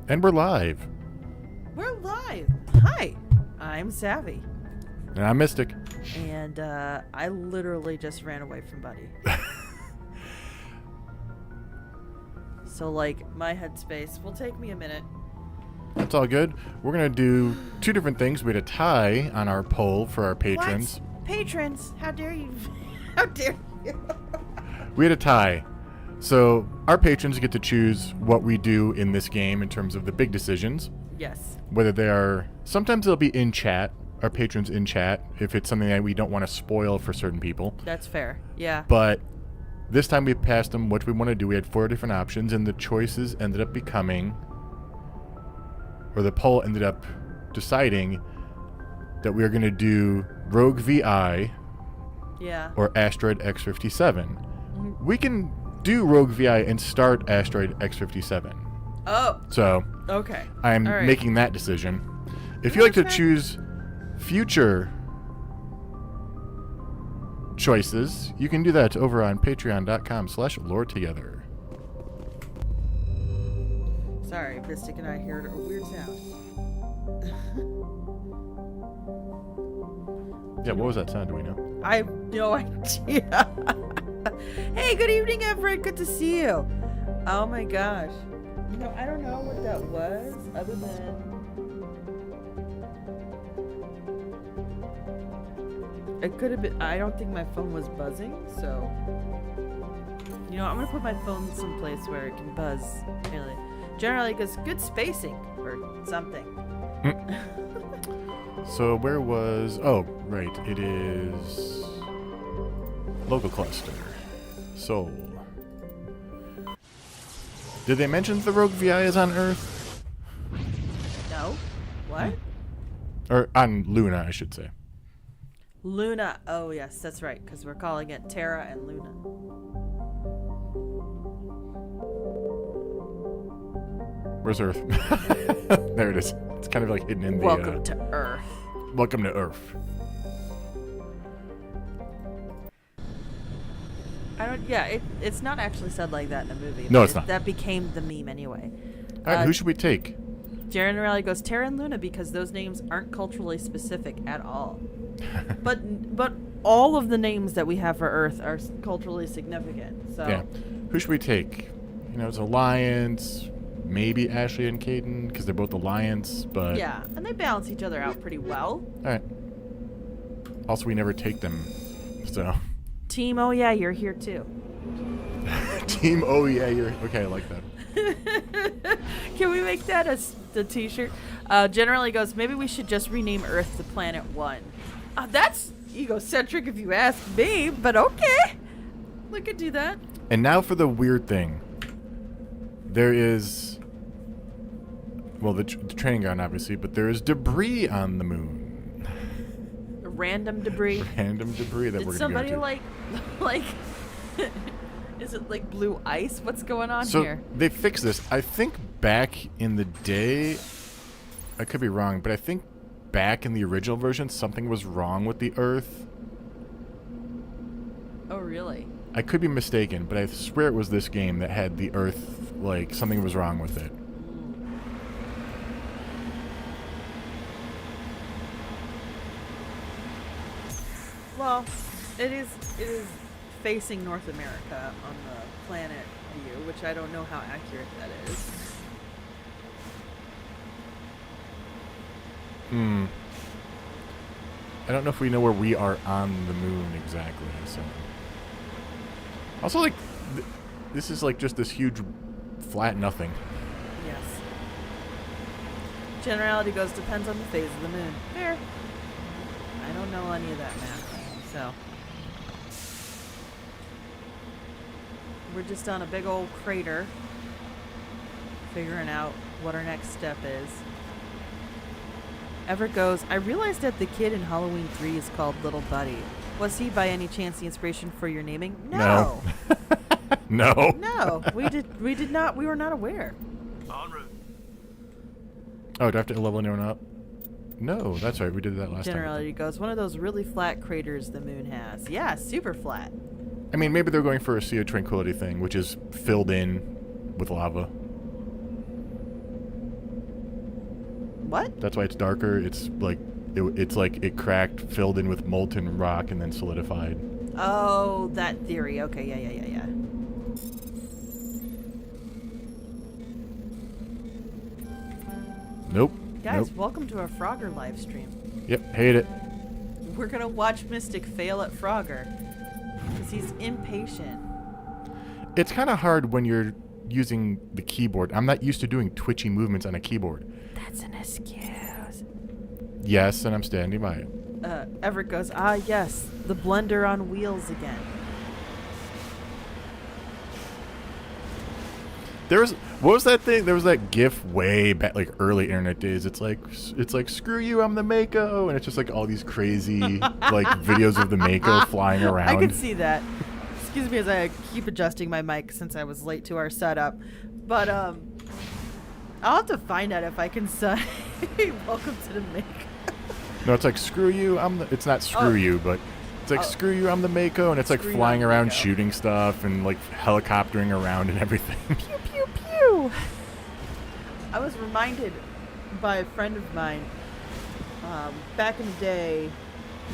And we're live. We're live. Hi, I'm Sapphy. And I'm Mystic. And I literally just ran away from Buddy. So, like, my headspace will take me a minute. That's all good. We're going to do two different things. We had a tie on our poll for our patrons. What? Patrons? How dare you? How dare you? We had a tie. So our patrons get to choose what we do in this game in terms of the big decisions. Yes. Whether they are, sometimes they'll be in chat, our patrons in chat, if it's something that we don't want to spoil for certain people. That's fair. Yeah. But this time we passed them what we want to do. We had 4 different options, and the choices ended up becoming, or the poll ended up deciding that we are going to do Rogue VI or Asteroid X-57. We can do Rogue VI and start Asteroid X-57. Oh. So, okay. I'm making that decision. If you like to choose future choices, you can do that over on patreon.com/loretogether. Sorry, Mystic and I heard a weird sound. Yeah, what was that sound? Do we know? I have no idea. Hey, good evening, Everett. Good to see you. Oh my gosh. You know, I don't know what that was, other than it could have been. I don't think my phone was buzzing, so you know, I'm gonna put my phone someplace where it can buzz. Generally, because good spacing or something. So where was... Oh, right. It is... Local cluster. Soul. Did they mention the Rogue VI is on Earth? No. What? Or on Luna, I should say. Luna. Oh, yes, that's right, because we're calling it Terra and Luna. Where's Earth? There it is. It's kind of like hidden in the... Welcome to Earth. Welcome to Earth. It's not actually said like that in the movie. No, it's not. That became the meme anyway. All right, who should we take? Jaren Raleigh goes Terra and Luna because those names aren't culturally specific at all. but all of the names that we have for Earth are culturally significant. So yeah, who should we take? You know, it's Alliance, maybe Ashley and Caden because they're both Alliance, but yeah, and they balance each other out pretty well. All right. Also, we never take them, so. Team, oh yeah, you're here too. Team, oh yeah, you're okay. I like that. Can we make that as the T-shirt? Generally goes, maybe we should just rename Earth to Planet One. That's egocentric if you ask me, but okay, we could do that. And now for the weird thing. There is, well, the training ground obviously, but there is debris on the moon. Random debris. Random debris that we're going to go to. Did somebody like, is it like blue ice? What's going on so here? They fixed this. I think back in the day, I could be wrong, but I think back in the original version, something was wrong with the Earth. Oh, really? I could be mistaken, but I swear it was this game that had the Earth, like, something was wrong with it. Well, it is facing North America on the planet view, which I don't know how accurate that is. I don't know if we know where we are on the moon exactly, so. Also, like, this is like just this huge flat nothing. Yes. Generality goes, depends on the phase of the moon. Fair. I don't know any of that math, so. We're just on a big old crater, figuring out what our next step is. Everett goes, I realized that the kid in Halloween 3 is called Little Buddy. Was he by any chance the inspiration for your naming? No. No. No, we did not. We were not aware. En route. Oh, do I have to level anyone up? No, that's right. We did that last time. Generality goes, one of those really flat craters the moon has. Yeah, super flat. I mean, maybe they're going for a Sea of Tranquility thing, which is filled in with lava. What? That's why it's darker. It's like it cracked, filled in with molten rock, and then solidified. Oh, that theory. Okay, yeah. Nope. Guys, Nope. welcome to our Frogger live stream. Yep. Hate it. We're gonna watch Mystic fail at Frogger because he's impatient. It's kind of hard when you're using the keyboard. I'm not used to doing twitchy movements on a keyboard. That's an excuse. Yes, and I'm standing by it. Everett goes, yes, the blender on wheels again. What was that thing? There was that GIF way back, like early internet days. It's like screw you, I'm the Mako, and it's just like all these crazy like videos of the Mako flying around. I could see that. Excuse me as I keep adjusting my mic since I was late to our setup, but I'll have to find out if I can say welcome to the Mako. No, it's like screw you, it's not screw you, but it's like screw you, I'm the Mako, and it's like Screw you, flying I'm the around Mako. shooting stuff and like helicoptering around and everything. Pew pew pew. I was reminded by a friend of mine back in the day.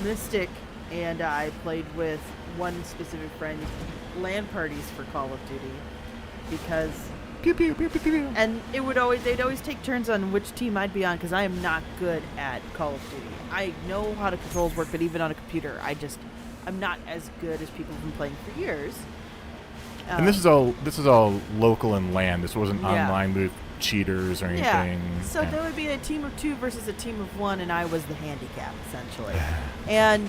Mystic and I played with one specific friend LAN parties for Call of Duty because Pew pew pew pew pew. and they'd always take turns on which team I'd be on because I am not good at Call of Duty. I know how the controls work, but even on a computer, I'm not as good as people who've been playing for years. And this is all local and LAN. This wasn't Yeah. online with cheaters or anything. So there would be a team of 2 versus a team of 1, and I was the handicap essentially. And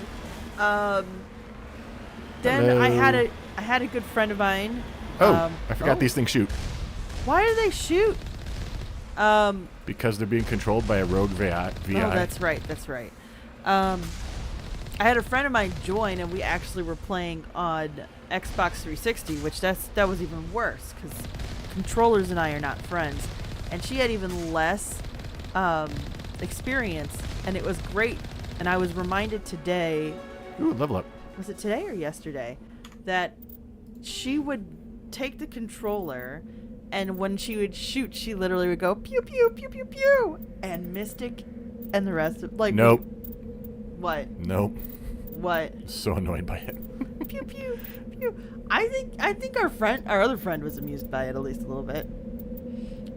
then Hello. I had a good friend of mine. I forgot these things shoot Why do they shoot? because they're being controlled by a rogue VI. Oh, that's right. I had a friend of mine join, and we actually were playing on Xbox 360, which that was even worse because controllers and I are not friends. And she had even less experience, and it was great. And I was reminded today, Ooh, level up. was it today or yesterday, that she would take the controller, and when she would shoot, she literally would go pew pew pew pew pew, and Mystic and the rest of Nope. What? Nope. What? So annoyed by it. Pew pew pew. I think our other friend was amused by it at least a little bit.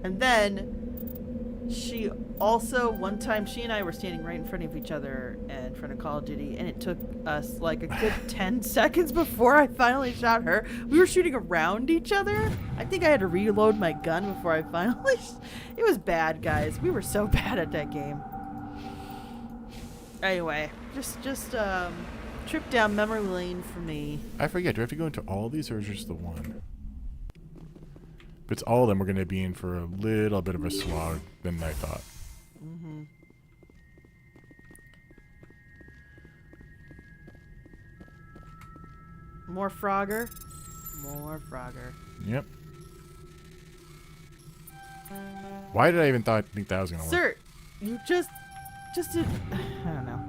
And then she also, one time she and I were standing right in front of each other in front of Call of Duty, and it took us like a good 10 seconds before I finally shot her. We were shooting around each other. I think I had to reload my gun before I finally it was bad, guys. We were so bad at that game. Anyway, just trip down memory lane for me. I forget. Do I have to go into all these or is just the one? If it's all of them, we're going to be in for a little bit of a slog than I thought. Mm-hmm. More Frogger. More Frogger. Yep. Why did I even think that was going to work? Sir, you just did. I don't know.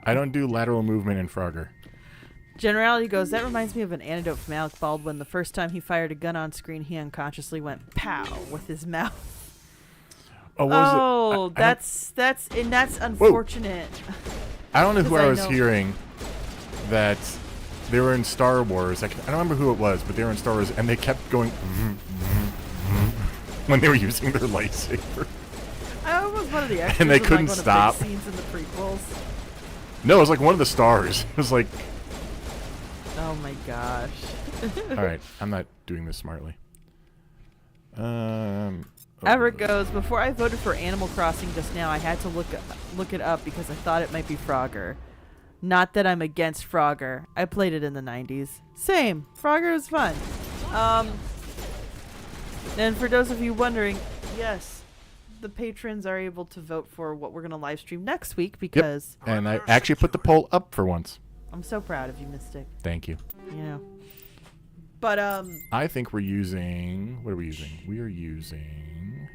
I don't do lateral movement in Frogger. Generality goes, that reminds me of an anecdote from Alec Baldwin. The first time he fired a gun on screen, he unconsciously went pow with his mouth. Oh, what was Oh, that's unfortunate. I don't know who 'Cause I I was know- hearing that they were in Star Wars. I don't remember who it was, but they were in Star Wars, and they kept going when they were using their lightsaber. I was one of the extras. And they in, couldn't like, one stop. Of the big scenes in the prequels. No, it was like one of the stars. It was like, Oh my gosh. all right, I'm not doing this smartly. Everett goes, before I voted for Animal Crossing just now, I had to look it up because I thought it might be Frogger. Not that I'm against Frogger. I played it in the 90s. Same. Frogger is fun. And for those of you wondering, yes, the patrons are able to vote for what we're going to live stream next week because And I actually put the poll up for once. I'm so proud of you, Mystic. Thank you. You know. But, I think we're using... What are we using? We are using...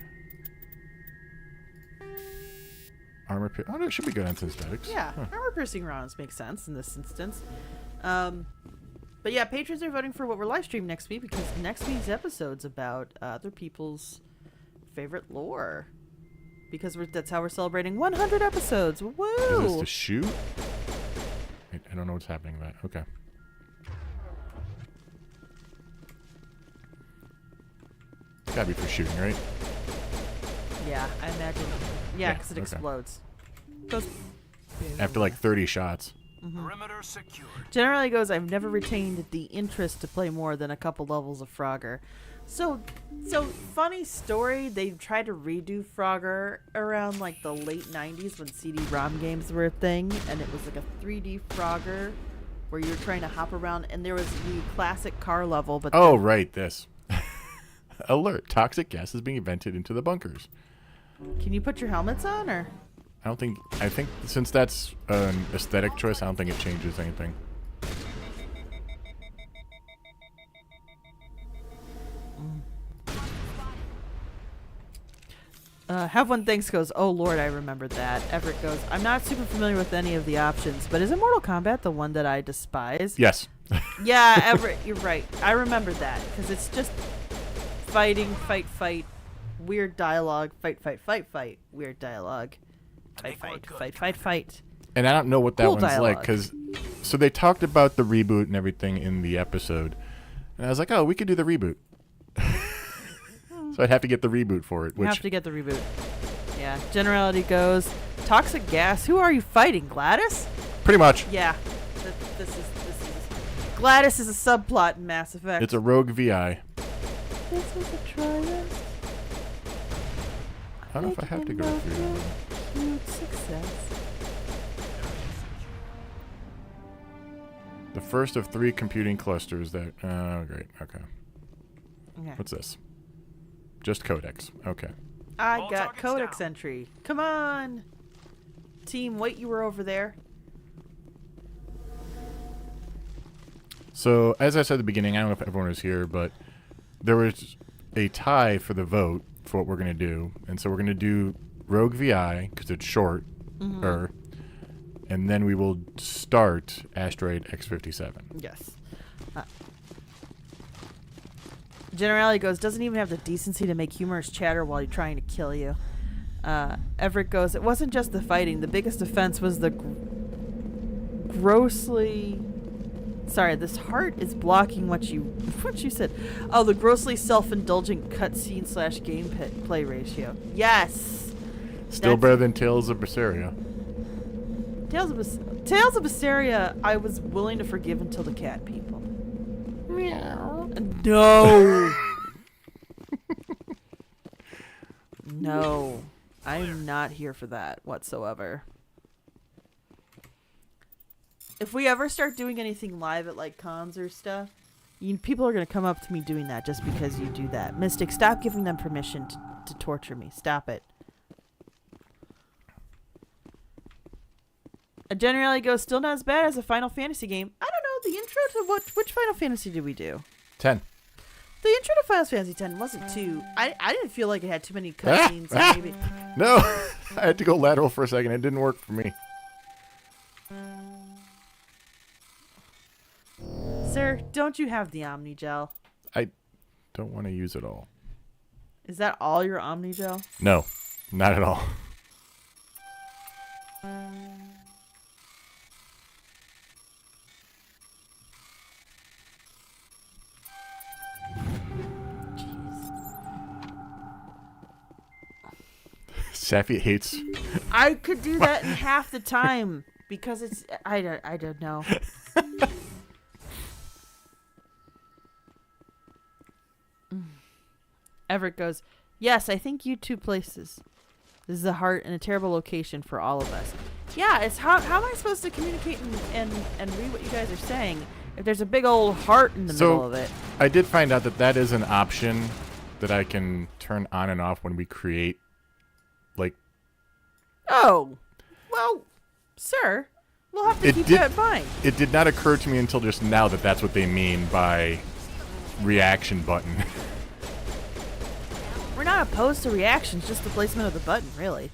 Armor... Oh, no, it should be good on aesthetics. yeah, Huh. armor-piercing rounds make sense in this instance. But yeah, patrons are voting for what we're live streaming next week because next week's episode's about other people's favorite lore. because that's how we're celebrating 100 episodes. Woo! Is this to shoot? I don't know what's happening with that. Okay. It's gotta be for shooting, right? Yeah, I imagine. Yeah, Yeah, because it okay. explodes. Goes. After like 30 shots. Perimeter secured. Generally goes, I've never retained the interest to play more than a couple levels of Frogger. So funny story, they tried to redo Frogger around like the late 90s when CD-ROM games were a thing, and it was like a 3D Frogger where you were trying to hop around, and there was the classic car level, but Oh, right, this. Alert. Toxic gas is being vented into the bunkers. can you put your helmets on, or? I think since that's an aesthetic choice, I don't think it changes anything. Have One Thanks goes, oh lord, I remembered that. Everett goes, I'm not super familiar with any of the options, but isn't Mortal Kombat the one that I despise? Yes. Yeah, Everett, you're right. I remember that, because it's just fighting, fight, weird dialogue, fight, weird dialogue, fight. And I don't know what that Cool one's like, dialogue. because... So they talked about the reboot and everything in the episode. And I was like, oh, we could do the reboot. So I'd have to get the reboot for it, You which... have to get the reboot. Yeah, generality goes, toxic gas, who are you fighting, Gladys? Pretty much. Yeah, this is Gladys is a subplot in Mass Effect. It's a rogue VI. This is a triumph. I don't know if I have to go through... Huge success. The first of 3 computing clusters that... Oh, great. Okay. Okay. What's this? Just codex. Okay. I All got targets codex down. entry. Come on. Team, wait, you were over there. So, as I said at the beginning, I don't know if everyone was here, but there was a tie for the vote for what we're going to do. And so we're going to do Rogue VI, because it's short, and then we will start Asteroid X-57. Yes. Generality goes, doesn't even have the decency to make humorous chatter while you're trying to kill you. Everett goes, it wasn't just the fighting. The biggest offense was the grossly... Sorry, this heart is blocking what you said. Oh, the grossly self-indulgent cutscene / gameplay ratio. Yes! Still That's- better than Tales of Berseria. Tales of Berseria, I was willing to forgive until the cat people. Meow. No! No. I'm not here for that whatsoever. If we ever start doing anything live at like cons or stuff, people are going to come up to me doing that just because you do that. Mystic, stop giving them permission to torture me. Stop it. A generally goes, still not as bad as a Final Fantasy game. I don't know, the intro to which Final Fantasy did we do? 10. The intro to Final Fantasy X wasn't too... I didn't feel like it had too many cutscenes. Maybe. No! I had to go lateral for a second. It didn't work for me. Sir, don't you have the Omnigel? I don't want to use it all. Is that all your Omnigel? No, not at all. Sapphy hates... I could do that in half the time because it's... I don't know. Everett goes, yes, I think you 2 places. This is a heart and a terrible location for all of us. Yeah, it's how am I supposed to communicate and read what you guys are saying if there's a big old heart in the middle of it? I did find out that is an option that I can turn on and off when we create, like... Oh, well, sir, we'll have to keep that in mind. It did not occur to me until just now that that's what they mean by reaction button. We're not opposed to reactions, just the placement of the button, really.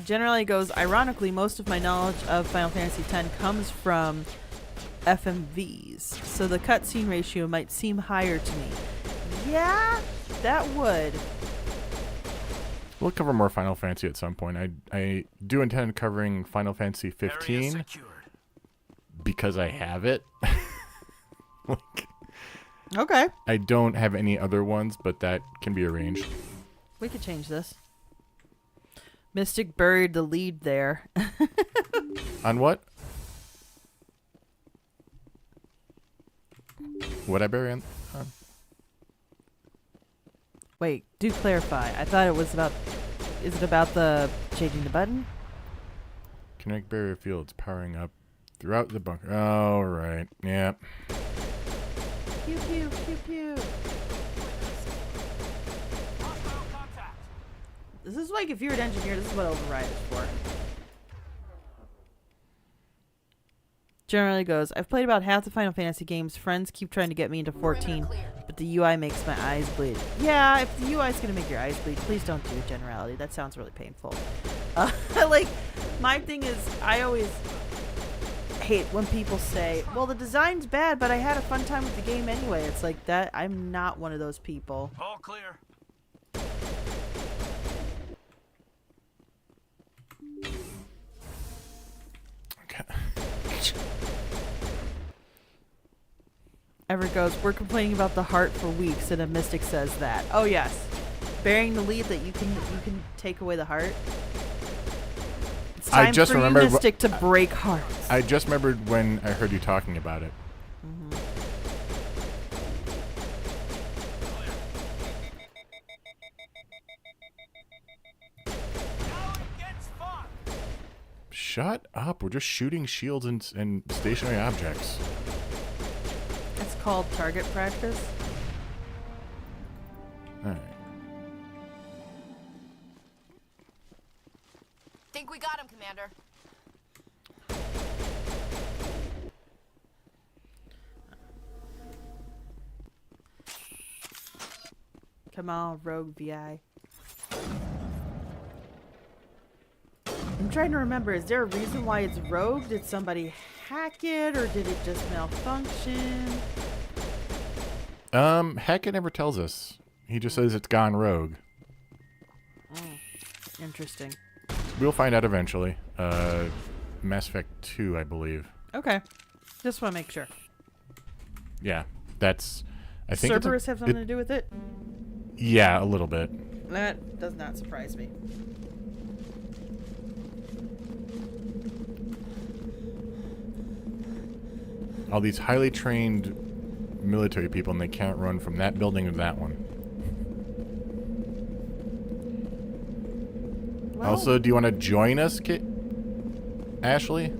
Generally goes, ironically, most of my knowledge of Final Fantasy X comes from FMVs, so the cutscene ratio might seem higher to me. Yeah, that would. We'll cover more Final Fantasy at some point. I do intend covering Final Fantasy 15 because I have it. Like, Okay. I don't have any other ones, but that can be arranged. We could change this. Mystic buried the lead there. On what? What I bury on? Wait, do clarify. I thought it was about... Is it about the changing the button? Kinetic barrier fields powering up throughout the bunker. Oh, right. Yeah. Pew, pew, pew, pew. This is like if you're an engineer, this is what override is for. Generally goes, I've played about half the Final Fantasy games. Friends keep trying to get me into 14, but the UI makes my eyes bleed. Yeah, if the UI is going to make your eyes bleed, please don't do generality. That sounds really painful. Like, my thing is, I always hate when people say, well, the design's bad, but I had a fun time with the game anyway. It's like that. I'm not one of those people. All clear. Okay. Ever goes, we're complaining about the heart for weeks, and a mystic says that. Oh yes, bearing the lead that you can take away the heart. It's time I just for remembered you, mystic, to break hearts. I just remembered when I heard you talking about it. Now it gets fun. Shut up. We're just shooting shields and stationary objects. It's called target practice. All right. Think we got him, Commander. Come on, rogue VI. I'm trying to remember, is there a reason why it's rogue? Did somebody hack it, or did it just malfunction? Hackett never tells us. He just says it's gone rogue. Interesting. We'll find out eventually. Mass Effect 2, I believe. Okay. Just want to make sure. Yeah, that's... I think it's Cerberus have something to do with it? Yeah, a little bit. That does not surprise me. All these highly trained military people, and they can't run from that building to that one. Well, Also, do you want to join us, Ashley?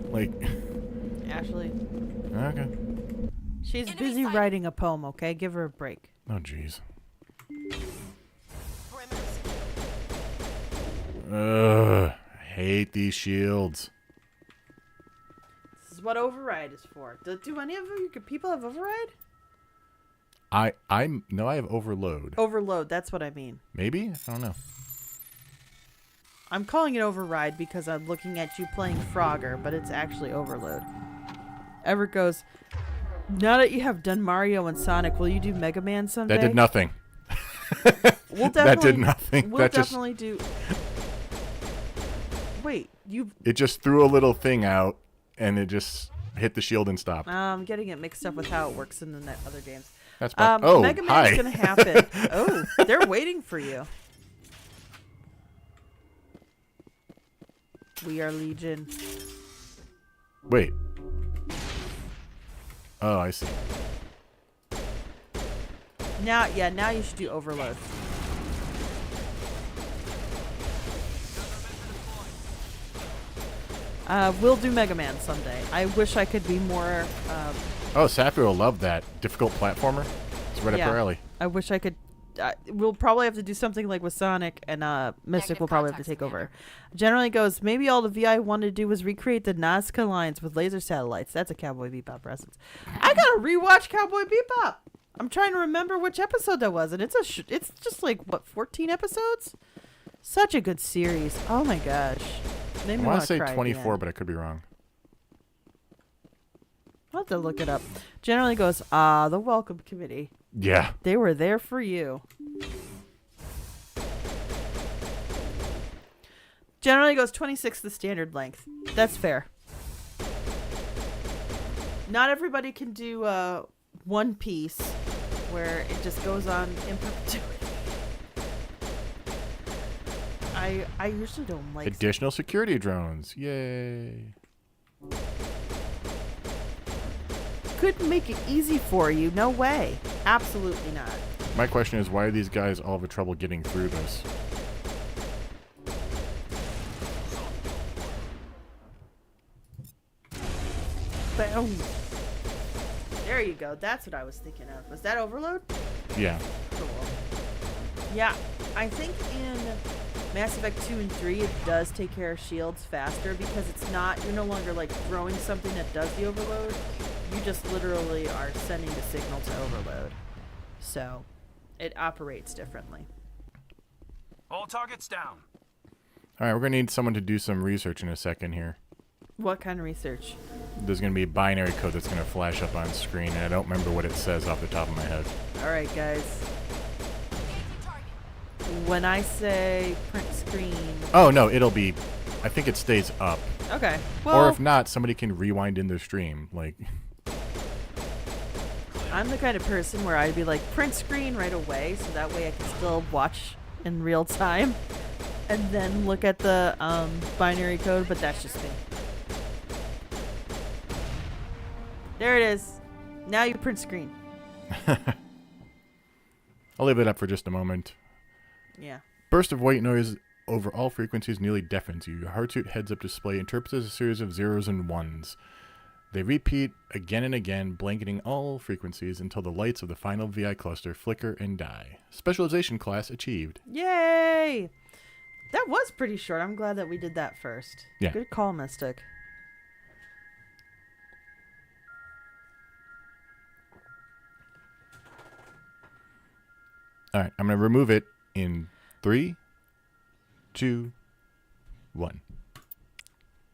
Like... Ashley. Okay. She's Enemy busy sighted. writing a poem, okay? Give her a break. Oh, jeez. Perimeter secure. Ugh. I hate these shields. This is what override is for. Do any of you people have override? No, I have overload. Overload, that's what I mean. Maybe? I don't know. I'm calling it override because I'm looking at you playing Frogger, but it's actually overload. Everett goes, now that you have done Mario and Sonic, will you do Mega Man someday? That did nothing. We'll That did nothing. We'll That just- definitely do... Wait, you... It just threw a little thing out, and it just hit the shield and stopped. I'm getting it mixed up with how it works in the other games. That's oh, Mega hi. Man's gonna happen. Oh, they're waiting for you. We are Legion. Wait. Oh, I see. Now you should do overload. We'll do Mega Man someday. I wish I could be more. Oh, Sapphy will love that. Difficult platformer. It's right up her alley. I wish I could. We'll probably have to do something like with Sonic, and Mystic Negative will probably have to contacts, take over. Commander. Generally goes, maybe all the VI wanted to do was recreate the Nazca lines with laser satellites. That's a Cowboy Bebop reference. I gotta rewatch Cowboy Bebop. I'm trying to remember which episode that was, and it's it's just like, what, 14 episodes? Such a good series. Oh my gosh. I Made me want wanna to say cry at the 24, end. but I could be wrong. I'll have to look it up. Generally goes, the welcome committee. Yeah. They were there for you. Generally goes 26 the standard length. That's fair. Not everybody can do one piece where it just goes on in perpetuity. I usually don't like Additional security drones. Yay. Couldn't make it easy for you. No way. Absolutely not. My question is, why are these guys all having trouble getting through this? Boom. There you go. That's what I was thinking of. Was that overload? Yeah. Cool. Yeah, I think in Mass Effect 2 and 3 it does take care of shields faster because it's not, you're no longer like throwing something that does the overload. You just literally are sending the signal to overload. So it operates differently. All targets down. All right, we're going to need someone to do some research in a second here. What kind of research? There's going to be binary code that's going to flash up on screen, and I don't remember what it says off the top of my head. All right, guys. When I say print screen... Oh, no, it'll be... I think it stays up. Okay. Well, Or if not, somebody can rewind in their stream. Like... I'm the kind of person where I'd be like, print screen right away, so that way I can still watch in real time and then look at the binary code, but that's just me. There it is. Now you print screen. I'll leave it up for just a moment. Yeah. Burst of white noise over all frequencies nearly deafens you. Your heart suit heads-up display interprets as a series of zeros and ones. They repeat again and again, blanketing all frequencies until the lights of the final VI cluster flicker and die. Specialization class achieved. Yay! That was pretty short. I'm glad that we did that first. Yeah. Good call, Mystic. All right, I'm going to remove it in 3, 2, 1.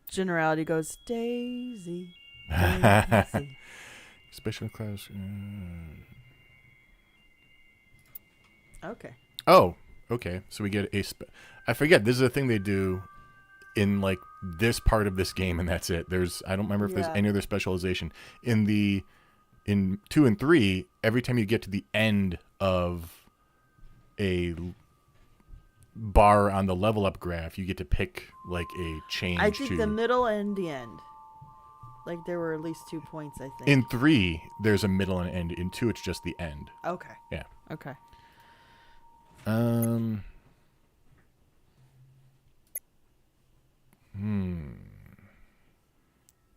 Generality goes, Daisy. Daisy. Special class. Okay. Oh, okay. So we get a... I forget, this is a thing they do in, like, this part of this game, and that's it. I don't remember if there's any other specialization. In 2 and 3, every time you get to the end of a bar on the level up graph, you get to pick like a change. I think the middle and the end. Like there were at least 2 points, I think. In 3, there's a middle and end. In 2, it's just the end. Okay. Yeah. Okay.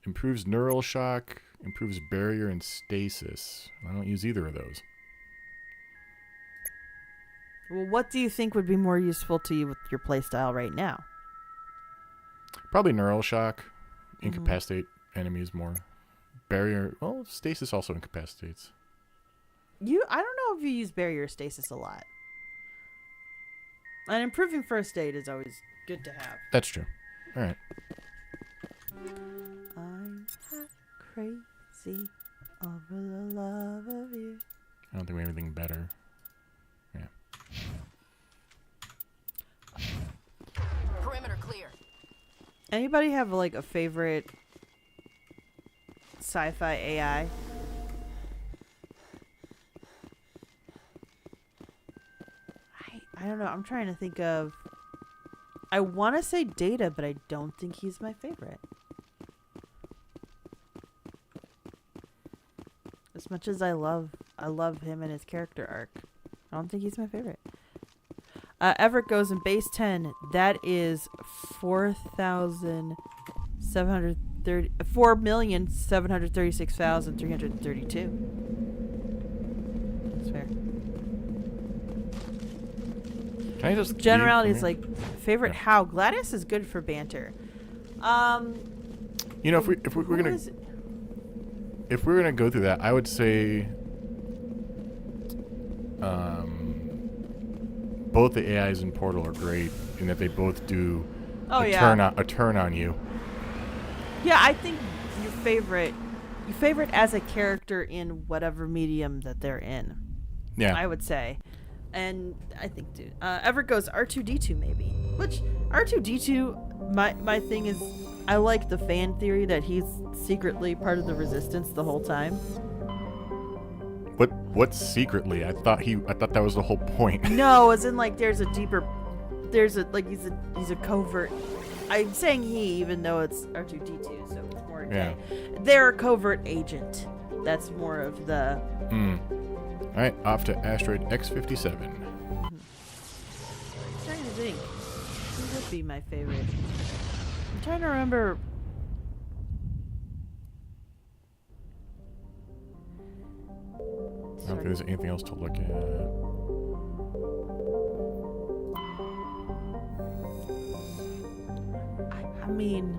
Improves neural shock, improves barrier and stasis. I don't use either of those. Well, what do you think would be more useful to you with your playstyle right now? Probably neural shock. Incapacitate enemies more. Barrier, well, stasis also incapacitates. I don't know if you use barrier stasis a lot. And improving first aid is always good to have. That's true. All right. I'm crazy over the love of you. I don't think we have anything better. Yeah. Perimeter clear. Anybody have like a favorite sci-fi AI? I don't know. I'm trying to think of. I want to say Data, but I don't think he's my favorite. As much as I love him and his character arc, I don't think he's my favorite. Everett goes in base 10. That is 4,736,332. That's fair. Can I just Generality leave is from like favorite. Yeah. How Gladius is good for banter. You know, if we're gonna go through that, I would say both the AIs in Portal are great in that they both do a turn on you. Yeah, I think your favorite as a character in whatever medium that they're in. Yeah. I would say. And I think dude, Everett goes R2D2 maybe. Which R2D2, my thing is, I like the fan theory that he's secretly part of the resistance the whole time. What secretly? I thought that was the whole point. No, as in like he's a covert. I'm saying he, even though it's R2D2, so it's more Yeah. They're a covert agent. That's more of the. All right, off to asteroid X57. I'm trying to think. Who would be my favorite? I'm trying to remember. I don't think there's anything else to look at. I mean,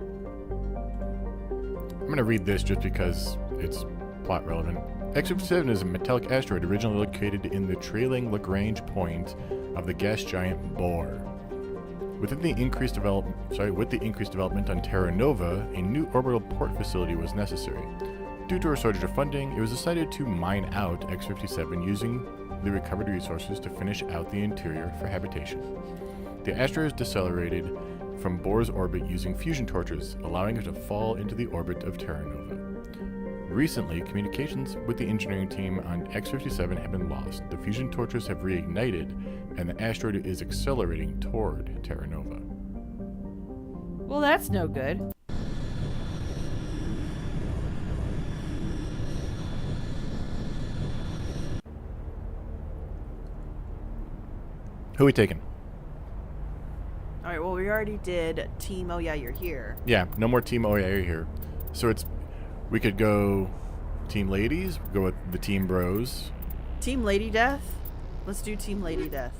I'm going to read this just because it's plot relevant. X57 is a metallic asteroid originally located in the trailing Lagrange point of the gas giant Bohr. With the increased development on Terra Nova, a new orbital port facility was necessary. Due to a shortage of funding, it was decided to mine out X57 using the recovered resources to finish out the interior for habitation. The asteroid decelerated from Bohr's orbit using fusion torches, allowing it to fall into the orbit of Terra Nova. Recently, communications with the engineering team on X57 have been lost. The fusion torches have reignited, and the asteroid is accelerating toward Terra Nova. well, that's no good. Who are we taking? All right. Well, we already did Team. Oh yeah, you're here. Yeah, no more Team OIA here. So we could go Team Ladies, go with the Team Bros. Team Lady Death. Let's do Team Lady Death.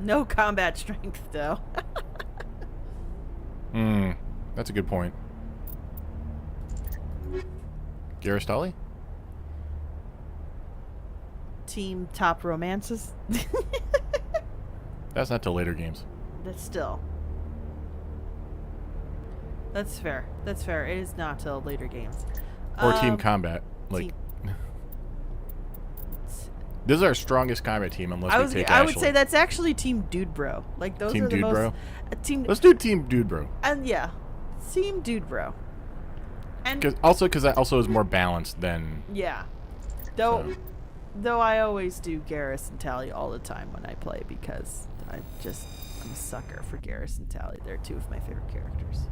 No combat strength though. That's a good point. Garistali? Team Top Romances. That's not till later games. That's still. That's fair. That's fair. It is not till later games. Or Team Combat. Like, this is our strongest combat team unless we take Ashley. I would say that's actually Team Dude Bro. Like those Team are the Dude most. Bro? Team. Let's do Team Dude Bro. And yeah, Team Dude Bro. And Because that also is more balanced than. yeah, though I always do Garrus and Tally all the time when I play because I'm a sucker for Garrus and Tally. They're two of my favorite characters.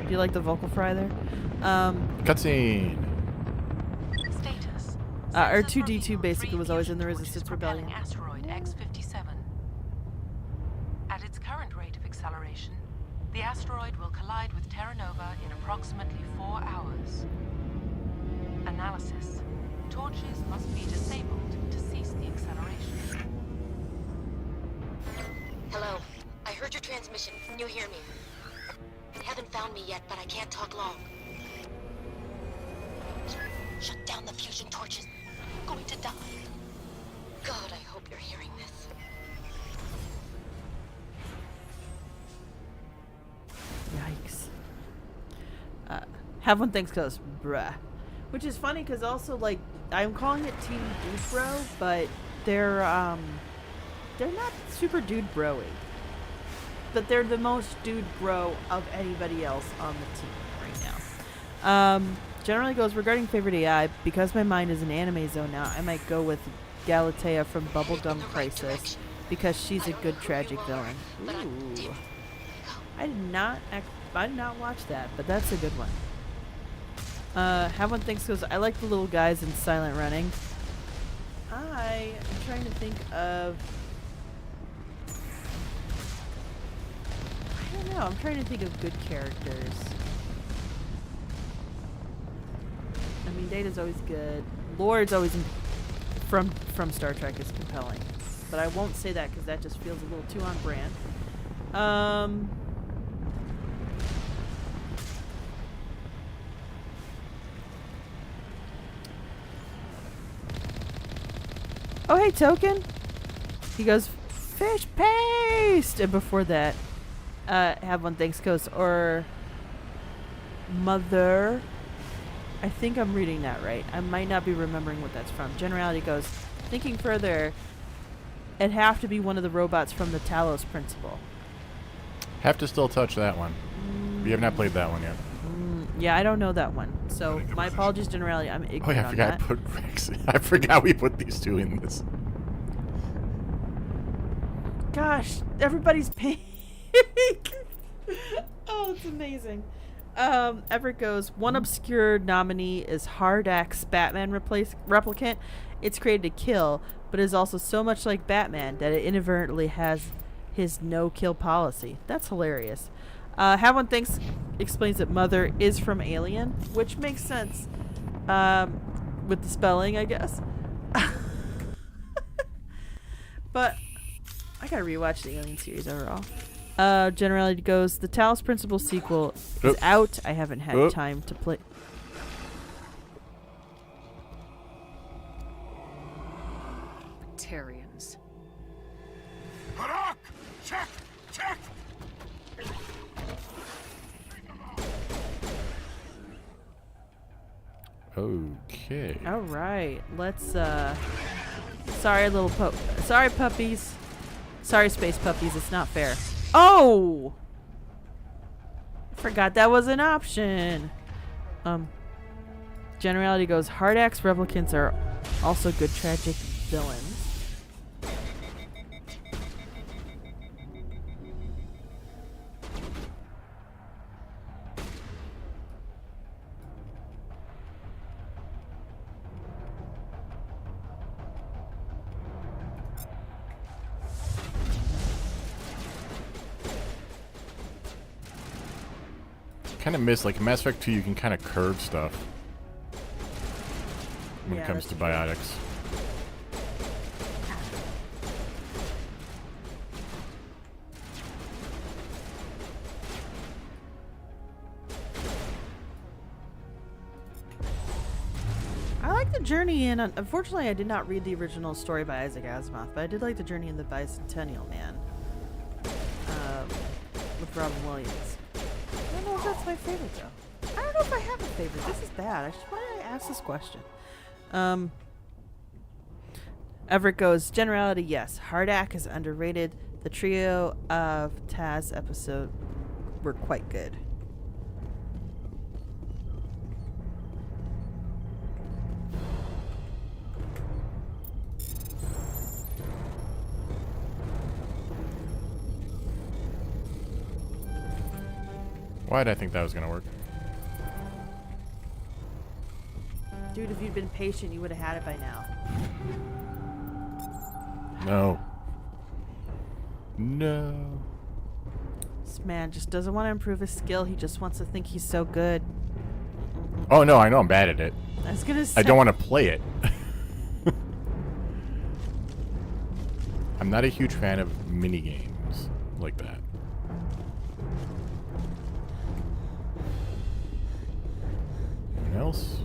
Do you like the vocal fry there? Cutscene. Status. R2D2 basically was always in the Resistance Rebellion. Asteroid X57. At its current rate of acceleration, the asteroid will collide with Terra Nova in approximately 4 hours. Analysis. Torches must be disabled to cease the acceleration. Hello. I heard your transmission. Can you hear me? They haven't found me yet, but I can't talk long. Shut down the fusion torches. I'm going to die. God, I hope you're hearing this. Yikes. Have one thinks goes, bruh. Which is funny because also, like, I'm calling it Team Dude Bro, but they're not super dude bro-y. But they're the most dude bro of anybody else on the team right now. Generally goes, regarding favorite AI, because my mind is an anime zone now, I might go with Galatea from Bubblegum Crisis, because she's a good tragic villain. Ooh. I did not watch that, but that's a good one. Have one thinks goes, I like the little guys in Silent Running. I am trying to think of... I don't know, I'm trying to think of good characters. I mean, Data's always good. Lord's always from Star Trek is compelling. But I won't say that because that just feels a little too on brand. Oh, hey, Token. He goes, fish paste! And before that, have one thanks coast or Mother I think I'm reading that right. I might not be remembering what that's from. Generality goes, thinking further, it'd have to be one of the robots from the Talos Principle. Have to still touch that one. We have not played that one yet. Yeah, I don't know that one. So my apologies, Generality. I'm ignorant Oh yeah, I on forgot that. I put Rex. I forgot we put these two in this. Gosh, everybody's paying. Oh, it's amazing. Everett goes, one obscure nominee is Hardak's Batman replicant. It's created to kill, but is also so much like Batman that it inadvertently has his no-kill policy. That's hilarious. One thinks explains that Mother is from Alien, which makes sense. With the spelling, I guess. But I gotta rewatch the Alien series overall. Generality goes, the Talos Principle sequel is out. I haven't had time to play. Batarians. Harak! Check! Check! Okay. All right, let's. Sorry, sorry, puppies. Sorry, space puppies. It's not fair. Oh! I forgot that was an option. Generality goes, Hardak's replicants are also good tragic villains. Kind of miss, like, in Mass Effect 2, you can kind of curve stuff when Yeah, it comes that's to true. biotics. I like the journey in. Unfortunately, I did not read the original story by Isaac Asimov, but I did like the journey in the Bicentennial Man with Robin Williams. I don't know if that's my favorite though. I don't know if I have a favorite. This is bad. Why did I ask this question? Everett goes, generality, yes. Hardak is underrated. The trio of Taz episode were quite good. Why did I think that was going to work? Dude, if you'd been patient, you would have had it by now. No. No. This man just doesn't want to improve his skill. He just wants to think he's so good. Oh, no, I know I'm bad at it. I was going to say... I don't want to play it. I'm not a huge fan of mini games like that. Anyone else?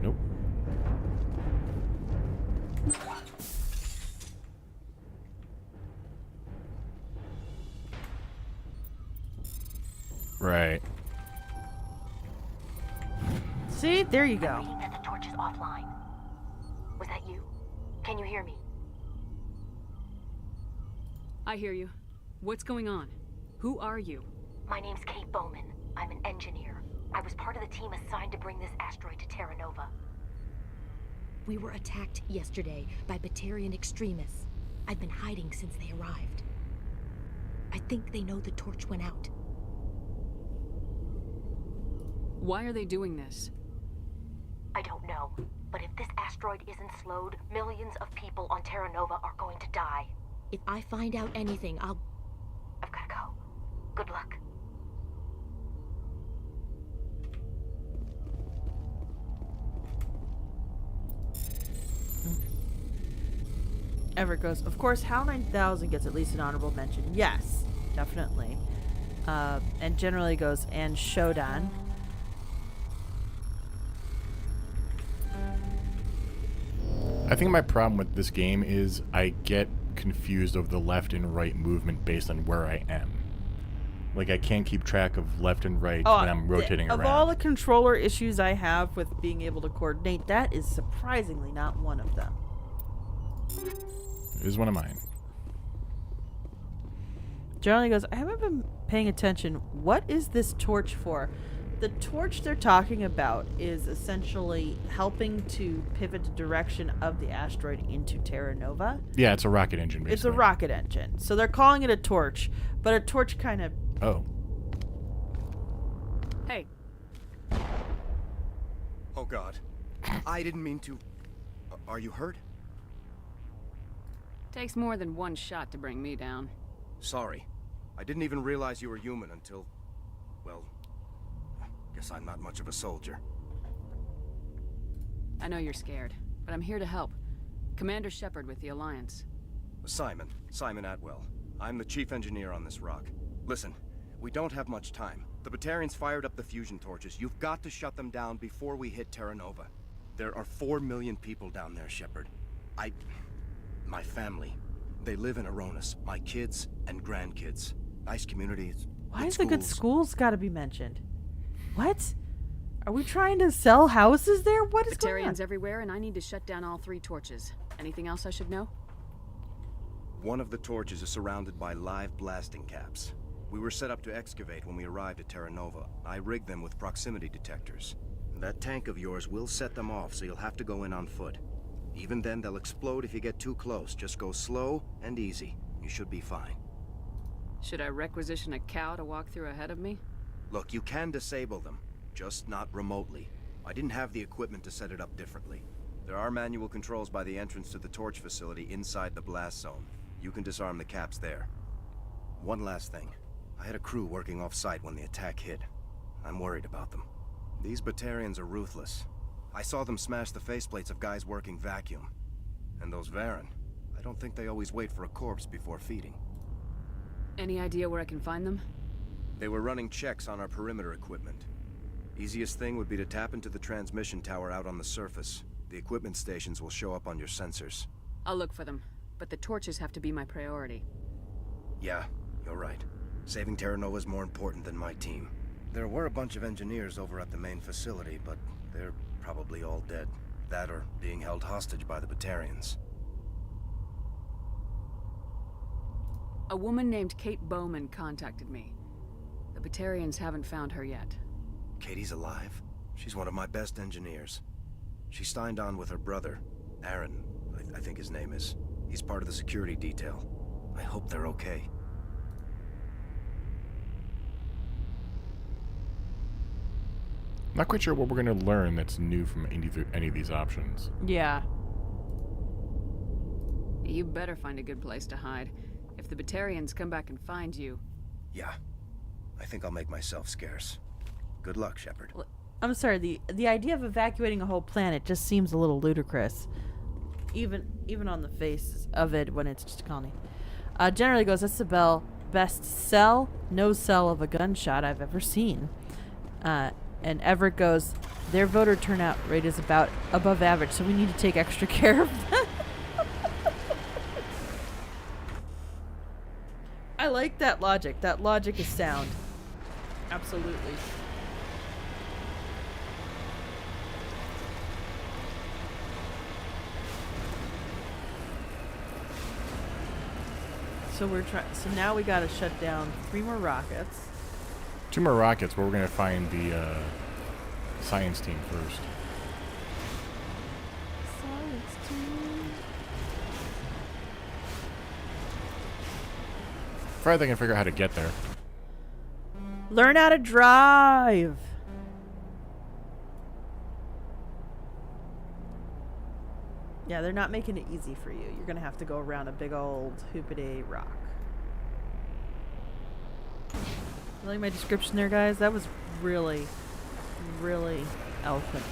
Nope. Right. See? There you go. Reading that the torch is offline. Was that you? Can you hear me? I hear you. What's going on? Who are you? My name's Kate Bowman. I'm an engineer. I was part of the team assigned to bring this asteroid to Terra Nova. We were attacked yesterday by Batarian extremists. I've been hiding since they arrived. I think they know the torch went out. Why are they doing this? I don't know, but if this asteroid isn't slowed, millions of people on Terra Nova are going to die. If I find out anything, I've gotta go. Good luck. Everett goes, of course, HAL 9000 gets at least an honorable mention. Yes, definitely. And generally goes, and Shodan. I think my problem with this game is I get confused over the left and right movement based on where I am. Like, I can't keep track of left and right when I'm rotating around. Of all the controller issues I have with being able to coordinate, that is surprisingly not one of them. It is one of mine. Generally goes, I haven't been paying attention. What is this torch for? The torch they're talking about is essentially helping to pivot the direction of the asteroid into Terra Nova. Yeah, it's a rocket engine, basically. It's a rocket engine. So they're calling it a torch, but a torch kind of... Oh. Hey, Oh, God. I didn't mean to... Are you hurt? takes more than one shot to bring me down. Sorry. I didn't even realize you were human until... Well... Guess I'm not much of a soldier. I know you're scared, but I'm here to help. Commander Shepard with the Alliance. Simon Atwell. I'm the chief engineer on this rock. Listen, we don't have much time. The Batarians fired up the fusion torches. You've got to shut them down before we hit Terra Nova. There are 4 million people down there, Shepard. My family. They live in Aronis. My kids and grandkids. Nice community. Why is the good schools got to be mentioned? What? Are we trying to sell houses there? What is going on? Batarians everywhere, and I need to shut down all 3 torches. Anything else I should know? One of the torches is surrounded by live blasting caps. We were set up to excavate when we arrived at Terra Nova. I rigged them with proximity detectors. That tank of yours will set them off, so you'll have to go in on foot. Even then, they'll explode if you get too close. Just go slow and easy. You should be fine. Should I requisition a cow to walk through ahead of me? Look, you can disable them, just not remotely. I didn't have the equipment to set it up differently. There are manual controls by the entrance to the torch facility inside the blast zone. You can disarm the caps there. One last thing. I had a crew working off-site when the attack hit. I'm worried about them. These Batarians are ruthless. I saw them smash the faceplates of guys working vacuum. And those Varen, I don't think they always wait for a corpse before feeding. Any idea where I can find them? They were running checks on our perimeter equipment. Easiest thing would be to tap into the transmission tower out on the surface. The equipment stations will show up on your sensors. I'll look for them, but the torches have to be my priority. Yeah, you're right. Saving Terra Nova is more important than my team. There were a bunch of engineers over at the main facility, but they're probably all dead. That or being held hostage by the Batarians. A woman named Kate Bowman contacted me. The Batarians haven't found her yet. Katie's alive? She's one of my best engineers. She signed on with her brother, Aaron, I think his name is. He's part of the security detail. I hope they're okay. Not quite sure what we're going to learn that's new from any of these options. Yeah. You better find a good place to hide. If the Batarians come back and find you... Yeah. I think I'll make myself scarce. Good luck, Shepard. I'm sorry, the idea of evacuating a whole planet just seems a little ludicrous. Even on the face of it when it's just a colony. Generally goes, that's the best sell, no sell of a gunshot I've ever seen. And Everett goes, their voter turnout rate is about above average, so we need to take extra care of them. I like that logic. That logic is sound. Absolutely. So so now we gotta shut down 3 more rockets. 2 more rockets, but we're going to find the science team first. Science team. Probably they can figure out how to get there. Learn how to drive. Yeah, they're not making it easy for you. You're gonna have to go around a big old hoopity rock. You like my description there, guys? That was really, really eloquent.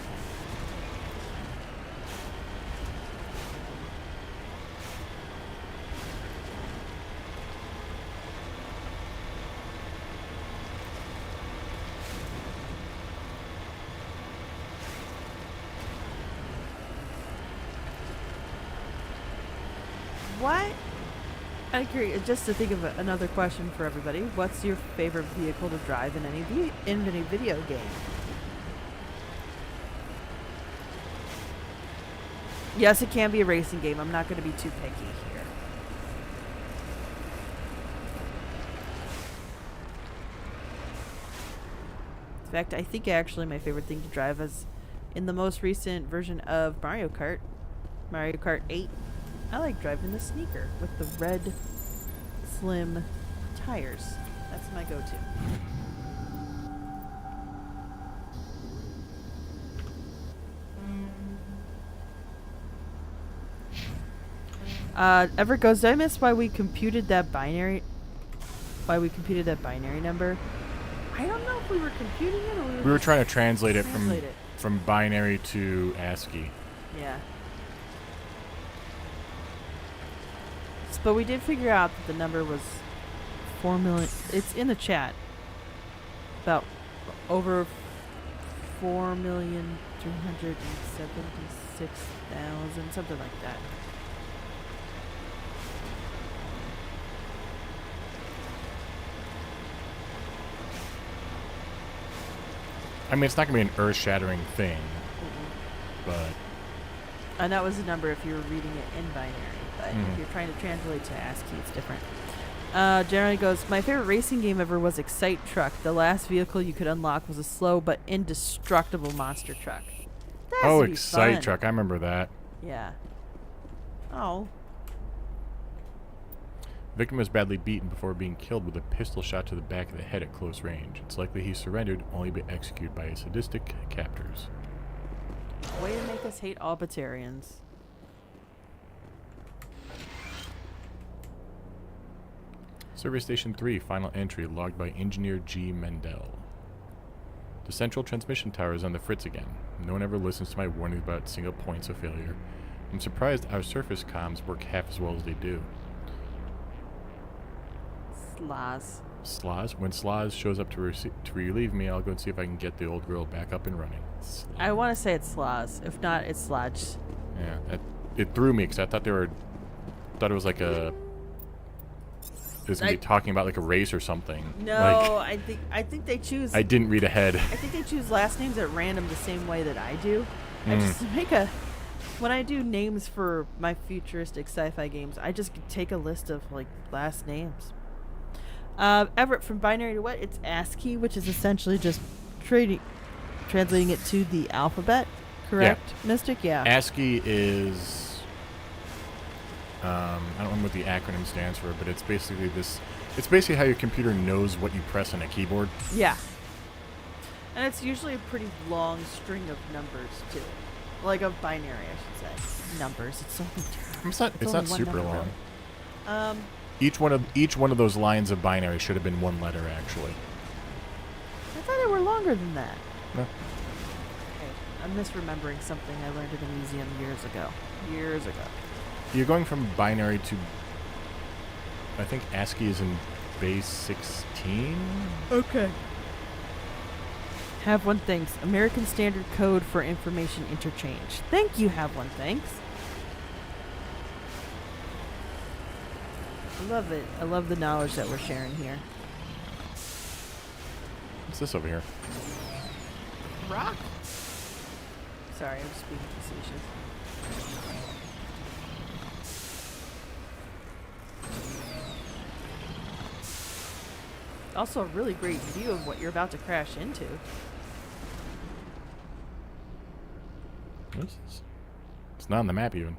What? I agree. Just to think of another question for everybody: what's your favorite vehicle to drive in any video game? Yes, it can be a racing game. I'm not going to be too picky here. In fact, I think actually my favorite thing to drive is in the most recent version of Mario Kart 8. I like driving the sneaker with the red slim tires. That's my go-to. Everett goes, did I miss why we computed that binary number? I don't know if we were computing it or We were trying to translate it translate it. from binary to ASCII. Yeah. But we did figure out that the number was 4 million. It's in the chat. About over 4,376,000, something like that. I mean, it's not going to be an earth-shattering thing, but... And that was the number if you were reading it in binary. But if you're trying to translate to ASCII, it's different. Generally goes, my favorite racing game ever was Excite Truck. The last vehicle you could unlock was a slow but indestructible monster truck. That has to be Excite fun. Truck. I remember that. Yeah. Oh. Victim was badly beaten before being killed with a pistol shot to the back of the head at close range. It's likely he surrendered, only to be executed by his sadistic captors. Way to make us hate all Batarians. Service Station 3, final entry, logged by Engineer G. Mendel. The central transmission tower is on the fritz again. No one ever listens to my warnings about single points of failure. I'm surprised our surface comms work half as well as they do. Sloz. Sloz? When Sloz shows up to relieve me, I'll go and see if I can get the old girl back up and running. Sloz. I want to say it's Sloz. If not, it's Slodge. Yeah, it threw me because I thought it was like a... It was gonna be talking about like a race or something. No, like, I think they choose. I didn't read ahead. I think they choose last names at random the same way that I do. I just make a. When I do names for my futuristic sci-fi games, I just take a list of like last names. Everett, from binary to what? It's ASCII, which is essentially just translating it to the alphabet. Correct, Yeah. Mystic? Yeah. ASCII is. I don't remember what the acronym stands for, but it's basically this. It's basically how your computer knows what you press on a keyboard. Yeah. And it's usually a pretty long string of numbers too, like a binary, I should say. Numbers. It's something. It's not only one super number, long. really. Each one of those lines of binary should have been one letter, actually. I thought they were longer than that. No. Okay, I'm misremembering something I learned at a museum years ago. You're going from binary to. I think ASCII is in base 16. Okay. Have one thanks. American Standard Code for Information Interchange. Thank you, Have one thanks. I love it. I love the knowledge that we're sharing here. What's this over here? Rock? Sorry, I'm just being facetious. Also, a really great view of what you're about to crash into. What is this? It's not on the map even.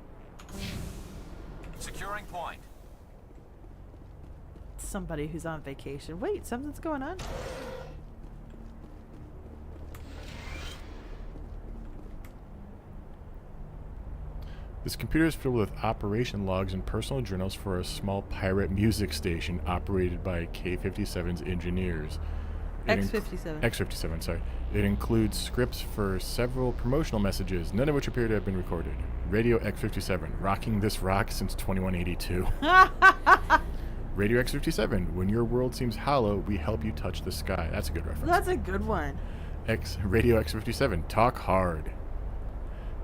Securing point. Somebody who's on vacation. Wait, something's going on? This computer is filled with operation logs and personal journals for a small pirate music station operated by K-57's engineers. X-57. X-57, sorry. It includes scripts for several promotional messages, none of which appear to have been recorded. Radio X-57, rocking this rock since 2182. Radio X-57, when your world seems hollow, we help you touch the sky. That's a good reference. That's a good one. Radio X-57, talk hard.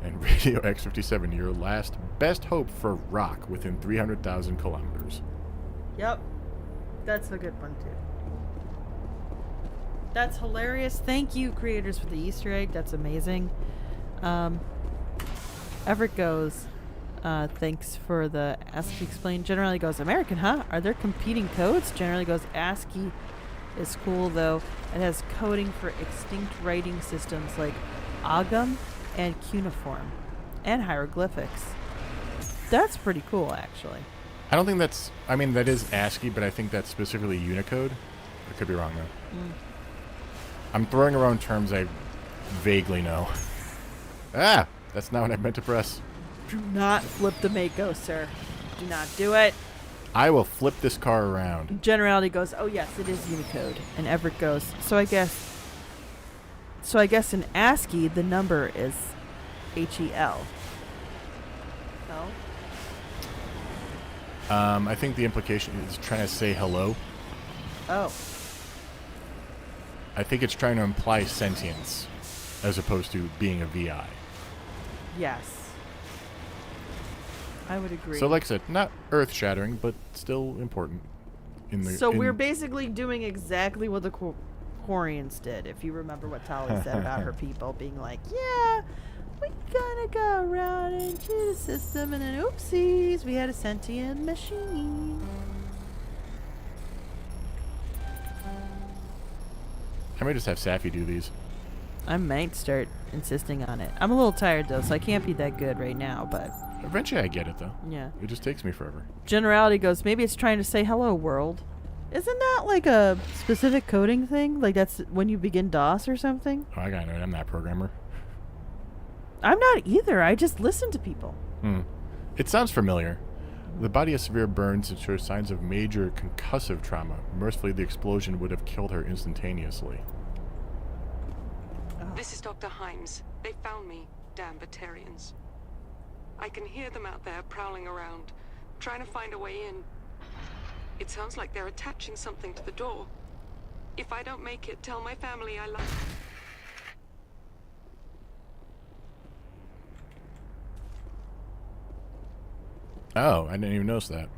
And Radio X-57, your last best hope for rock within 300,000 kilometers. Yep. That's a good one, too. That's hilarious. Thank you, creators, for the Easter egg. That's amazing. Everett goes, thanks for the ASCII explain. Generally goes, American, huh? Are there competing codes? Generally goes, ASCII is cool, though. It has coding for extinct writing systems like Agam and cuneiform and hieroglyphics. That's pretty cool, actually. I don't think that's... I mean, that is ASCII, but I think that's specifically Unicode. I could be wrong, though. I'm throwing around terms I vaguely know. Ah! That's not what I meant to press. Do not flip the Mako, sir. Do not do it. I will flip this car around. Generality goes, oh yes, it is Unicode. And Everett goes, so I guess in ASCII the number is HEL. No? I think the implication is trying to say hello. Oh. I think it's trying to imply sentience as opposed to being a VI. Yes. I would agree. So like I said, not earth-shattering, but still important. So we're basically doing exactly what the Quarians did, if you remember what Tali said about her people being like, yeah, we're gonna go around into the system, and then oopsies, we had a sentient machine. I might just have Sapphy do these. I might start insisting on it. I'm a little tired, though, so I can't be that good right now, but... Eventually I get it, though. Yeah. It just takes me forever. Generality goes, maybe it's trying to say hello, world. Isn't that like a specific coding thing? Like that's when you begin DOS or something? Oh, I gotta know it. I'm not a programmer. I'm not either. I just listen to people. It sounds familiar. The body has severe burns and shows signs of major concussive trauma. Mercifully, the explosion would have killed her instantaneously. This is Dr. Himes. They found me, damn Batarians. I can hear them out there prowling around, trying to find a way in. It sounds like they're attaching something to the door. If I don't make it, tell my family I love them. Oh, I didn't even notice that.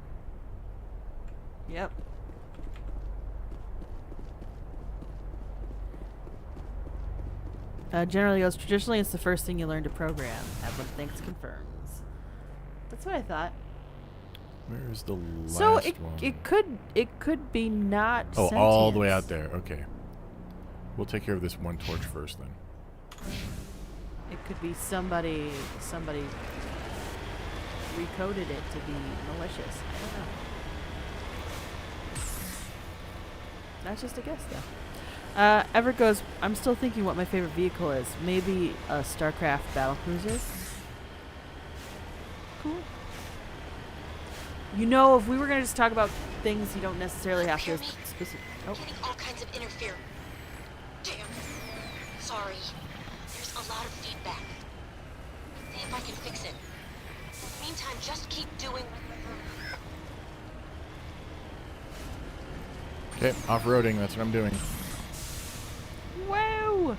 Yep. Generally goes, traditionally it's the first thing you learn to program. Everyone thinks confirms. That's what I thought. Where is the last So one? it could be not Oh, all the way sentience. out there. Okay. We'll take care of this one torch first, then. It could be somebody recoded it to be malicious. I don't know. That's just a guess, though. Everett goes, I'm still thinking what my favorite vehicle is. Maybe a StarCraft battlecruiser. Cool. You know, if we were going to just talk about things you don't necessarily have to... Oh. Getting all kinds of interference. Damn. Sorry. There's a lot of feedback. See if I can fix it. Meantime, just keep doing... Okay, off-roading. That's what I'm doing. Wow!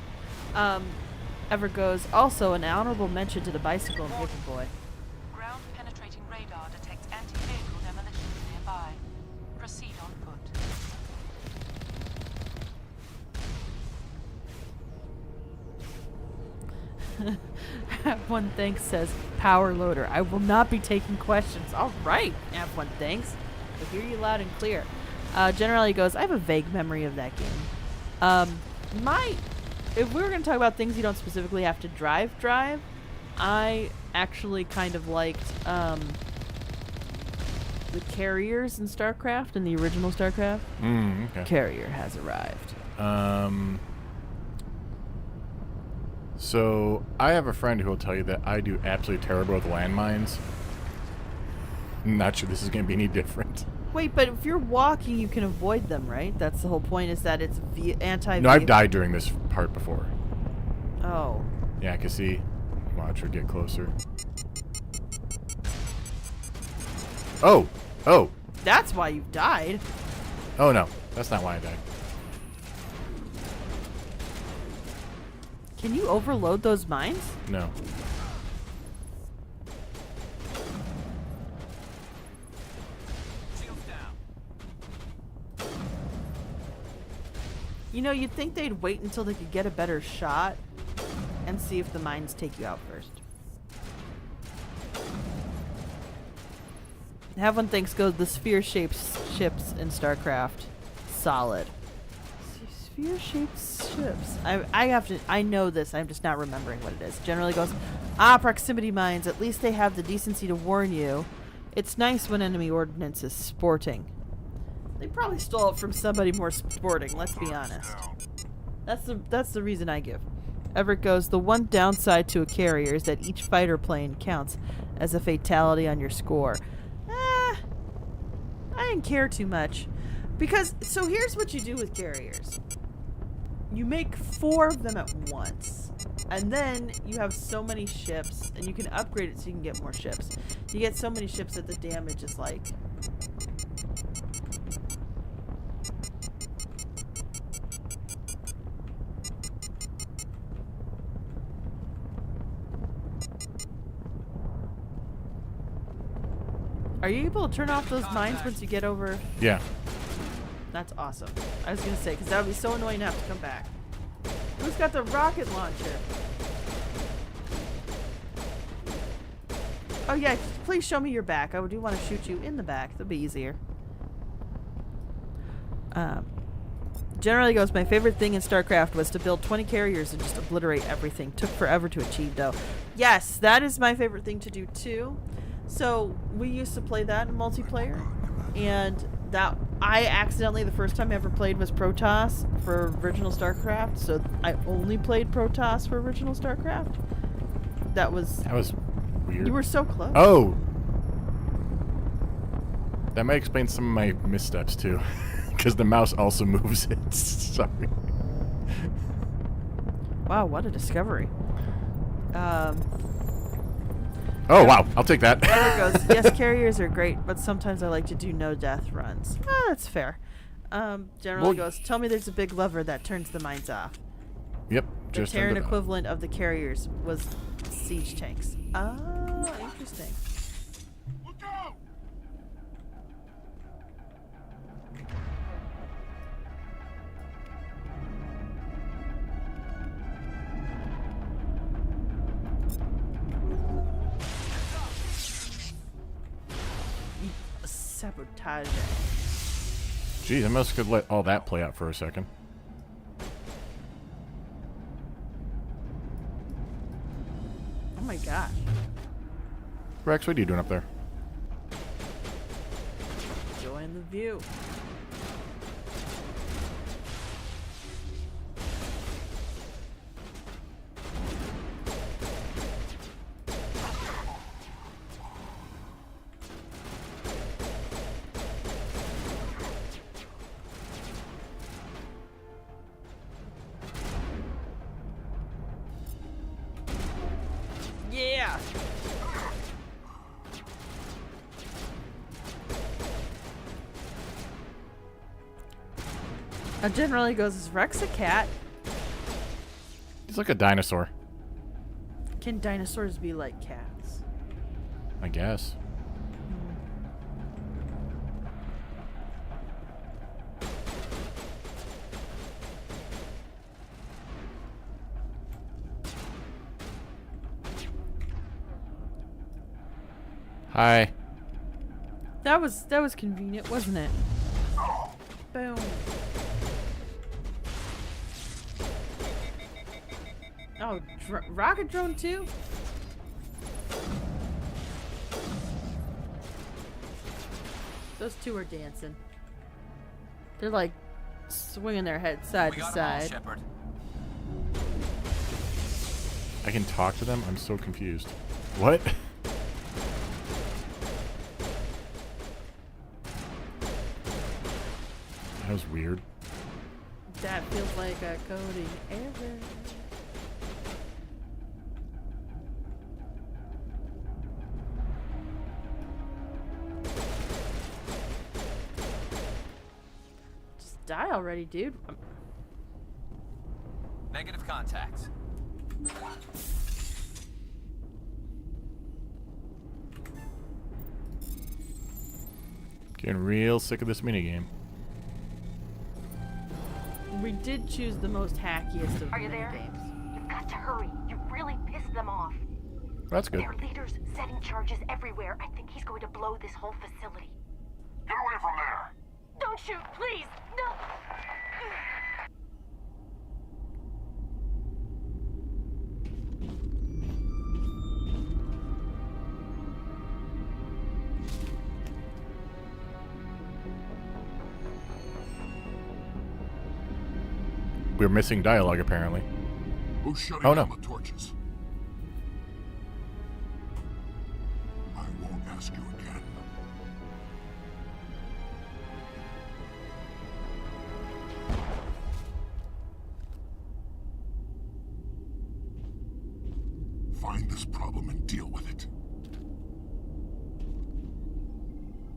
Everett goes, also an honorable mention to the bicycle and Paperboy. Ground-penetrating radar detects anti-vehicle demolitions nearby. Proceed on foot. F1 Thanks says, power loader. I will not be taking questions. All right, F1 Thanks. I hear you loud and clear. Generally goes, I have a vague memory of that game. If we were going to talk about things you don't specifically have to drive, I actually kind of liked the carriers in StarCraft, in the original StarCraft. Okay. Carrier has arrived. So I have a friend who will tell you that I do absolutely terrible with landmines. I'm not sure this is going to be any different. Wait, but if you're walking, you can avoid them, right? That's the whole point, is that it's anti-vehicle. No, I've died during this part before. Oh. Yeah, I can see. Watch her get closer. Oh! Oh! That's why you died. Oh no, that's not why I died. Can you overload those mines? No. You know, you'd think they'd wait until they could get a better shot and see if the mines take you out first. Have one thinks goes the sphere-shaped ships in StarCraft. Solid. Sphere-shaped ships. I know this. I'm just not remembering what it is. Generally goes, proximity mines. At least they have the decency to warn you. It's nice when enemy ordnance is sporting. They probably stole it from somebody more sporting, let's be honest. That's the reason I give. Everett goes, the one downside to a carrier is that each fighter plane counts as a fatality on your score. I didn't care too much. Because, so here's what you do with carriers. You make 4 of them at once. And then you have so many ships, and you can upgrade it so you can get more ships. You get so many ships that the damage is like... Are you able to turn off those mines once you get over? Yeah. That's awesome. I was going to say, because that would be so annoying to have to come back. Who's got the rocket launcher? Oh yeah, please show me your back. I do want to shoot you in the back. That'll be easier. Generally goes, my favorite thing in StarCraft was to build 20 carriers and just obliterate everything. Took forever to achieve though. Yes, that is my favorite thing to do too. So we used to play that in multiplayer, and that I accidentally, the first time I ever played was Protoss for original StarCraft, so I only played Protoss for original StarCraft. That was weird. You were so close. Oh! That might explain some of my missteps too, because the mouse also moves it. Sorry. Wow, what a discovery. Oh, wow. I'll take that. There goes. Yes, carriers are great, but sometimes I like to do no-death runs. That's fair. Generally goes, tell me there's a big lever that turns the mines off. Yep. The Just Terran ended up. equivalent of the carriers was siege tanks. Oh, interesting. Look out! Sabotage. Geez, I must could let all that play out for a second. Oh my gosh. Rex, what are you doing up there? Enjoying the view. Yeah. Generally goes, is Rex a cat? He's like a dinosaur, Can dinosaurs be like cats? I guess. Hi. That was convenient, wasn't it? Boom. Oh, rocket drone too? Those two are dancing. They're like swinging their heads side to side. I can talk to them? I'm so confused. What? That was weird. That feels like a coding error. Just die already, dude. Negative contacts. Getting real sick of this minigame. We did choose the most hackiest of the Are you there? games. You've got to hurry. You really pissed them off. That's good. Their leader's setting charges everywhere. I think he's going to blow this whole facility. Get away from there! Don't shoot, please! No! We're missing dialogue, apparently. Who's shutting Oh, down no. the torches? I won't ask you again. Find this problem and deal with it.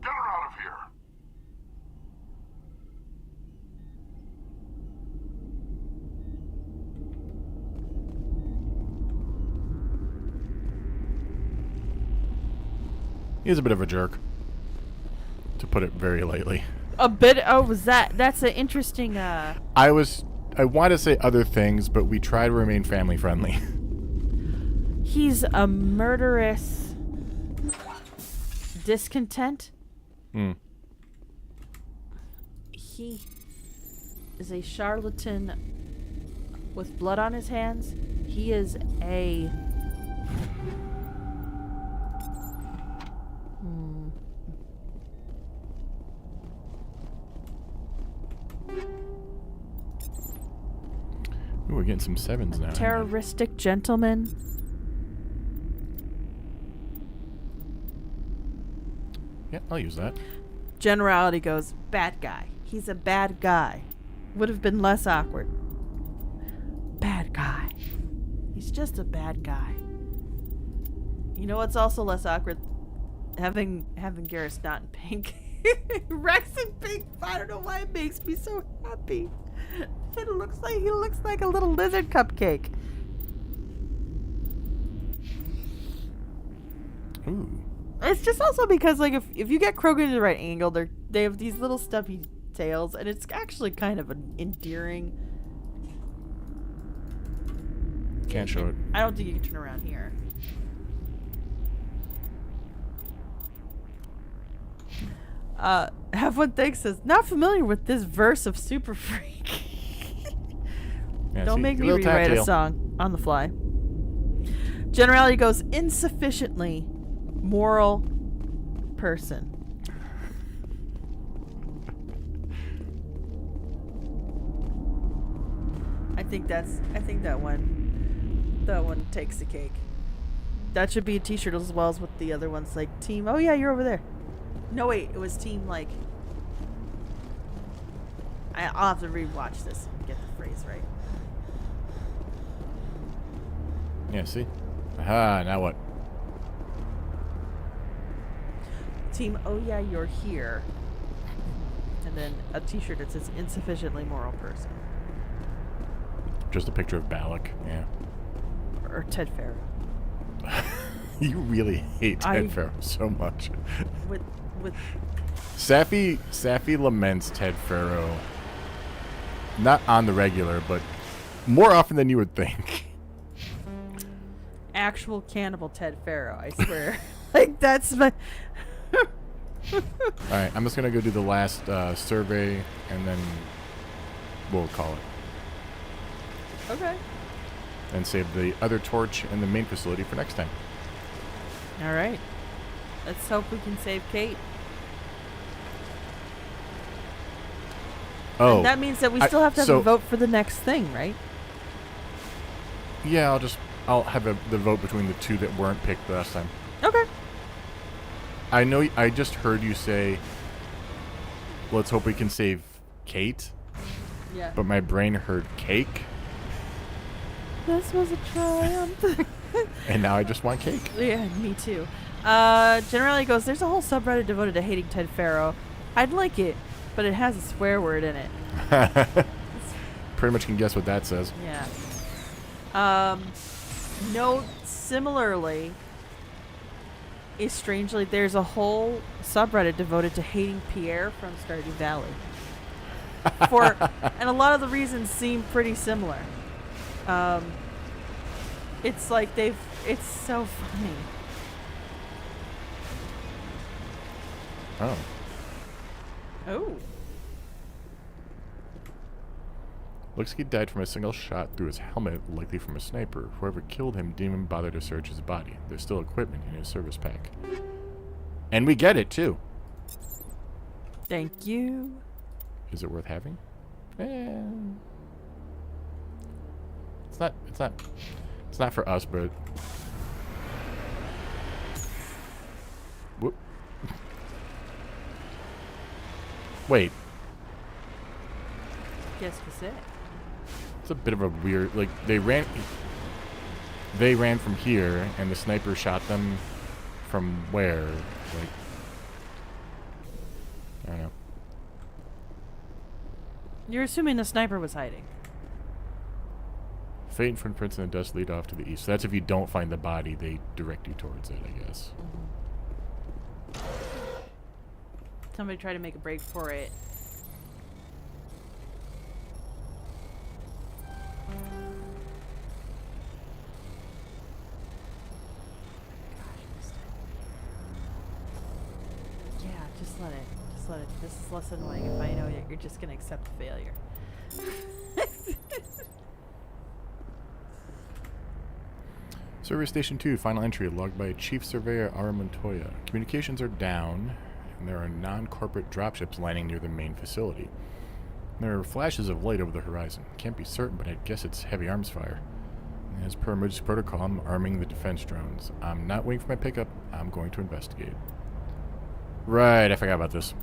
Get her out of here! He's a bit of a jerk, to put it very lightly. A bit. Oh, was that's an interesting. I want to say other things, but we try to remain family friendly. He's a murderous discontent. Hmm. He is a charlatan with blood on his hands. He is a Ooh, we're getting some sevens now. terroristic gentleman. Yeah, I'll use that. Generality goes, bad guy. He's a bad guy. Would have been less awkward. Bad guy. He's just a bad guy. You know what's also less awkward? Having Garrus not in pink. Rex in pink. I don't know why it makes me so happy. It looks like he looks like a little lizard cupcake. Ooh. It's just also because, like, if you get Krogan in the right angle, they have these little stumpy tails, and it's actually kind of endearing. Can't show it. I don't think you can turn around here. Have one thing says, not familiar with this verse of Super Freak. Yeah, Don't see, make me little rewrite tactile. a song on the fly. Generality goes, insufficiently moral person. I think that one takes the cake. That should be a t-shirt as well as with the other ones, like team, oh yeah, you're over there. No wait, it was team like, I'll have to rewatch this and get the phrase right. Yeah, see? Aha, now what? Team, oh yeah, you're here. And then a t-shirt that says insufficiently moral person. Just a picture of Balak, yeah. Or Ted Farrow. You really hate Ted I- Farrow so much. With Sapphy laments Ted Farrow. Not on the regular, but more often than you would think. actual cannibal Ted Farrow, I swear. Like, that's my... Alright, I'm just going to go do the last survey, and then we'll call it. Okay. And save the other torch and the main facility for next time. All right. Let's hope we can save Kate. Oh. And that means that we still have to have a vote for the next thing, right? Yeah, I'll have the vote between the two that weren't picked last time. Okay. I know I just heard you say, let's hope we can save Kate. Yeah. But my brain heard cake, This was a triumph. and now I just want cake. Yeah, me too. Generally goes, there's a whole subreddit devoted to hating Ted Farrow. I'd like it, but it has a swear word in it. Pretty much can guess what that says. Yeah. Note similarly is strangely there's a whole subreddit devoted to hating Pierre from Stardew Valley. and a lot of the reasons seem pretty similar. It's like it's so funny. Oh. Oh. Looks like he died from a single shot through his helmet, likely from a sniper. Whoever killed him didn't even bother to search his body. There's still equipment in his service pack. And we get it, too. Thank you. Is it worth having? It's not for us, but... Whoop. Wait. Qu'est-ce que c'est? It's a bit of a weird, like, they ran from here, and the sniper shot them from where? Like, I don't know. You're assuming the sniper was hiding. Fate and footprints in the dust lead off to the east. So that's if you don't find the body, they direct you towards it, I guess. Somebody try to make a break for it. Yeah, just let it. Just let it. This is less annoying if I know that you're just gonna accept the failure. Survey Station 2, final entry, logged by Chief Surveyor R. Montoya. Communications are down, and there are non-corporate dropships landing near the main facility. There are flashes of light over the horizon. Can't be certain, but I guess it's heavy arms fire. As per emergency protocol, I'm arming the defense drones. I'm not waiting for my pickup. I'm going to investigate. Right, I forgot about this.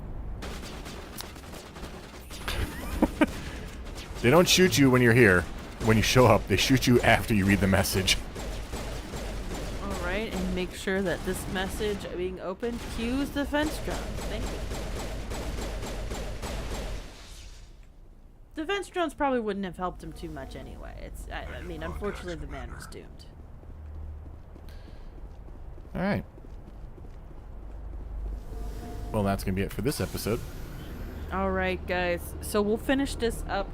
They don't shoot you when you're here. When you show up, they shoot you after you read the message. Alright, and make sure that this message being opened cues defense drones. Thank you. Defense drones probably wouldn't have helped him too much anyway. I mean, unfortunately the man was doomed. Alright. Well, that's going to be it for this episode. Alright, guys. So we'll finish this up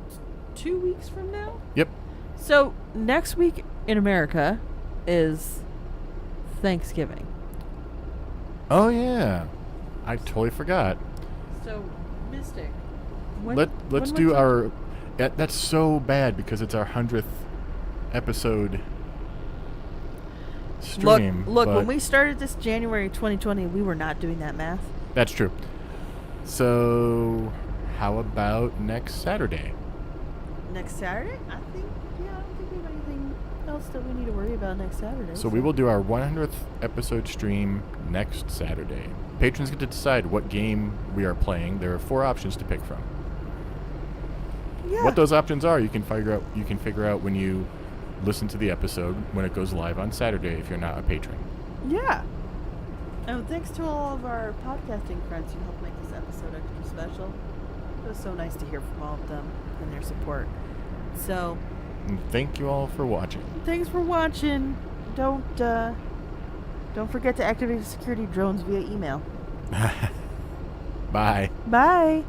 2 weeks from now? Yep. So next week in America is Thanksgiving. Oh, yeah. I totally forgot. So, Mystic. Let's do our... That's so bad because it's our 100th episode stream. Look, when we started this January 2020, we were not doing that math. That's true. So, how about next Saturday? Next Saturday? I don't think we have anything else that we need to worry about next Saturday. So we will do our 100th episode stream next Saturday. Patrons get to decide what game we are playing. There are 4 options to pick from. Yeah. What those options are, you can figure out when you listen to the episode when it goes live on Saturday if you're not a patron. Yeah. And thanks to all of our podcasting friends who helped make this episode extra special. It was so nice to hear from all of them and their support. So, And thank you all for watching. thanks for watching. Don't forget to activate security drones via email. Bye. Bye.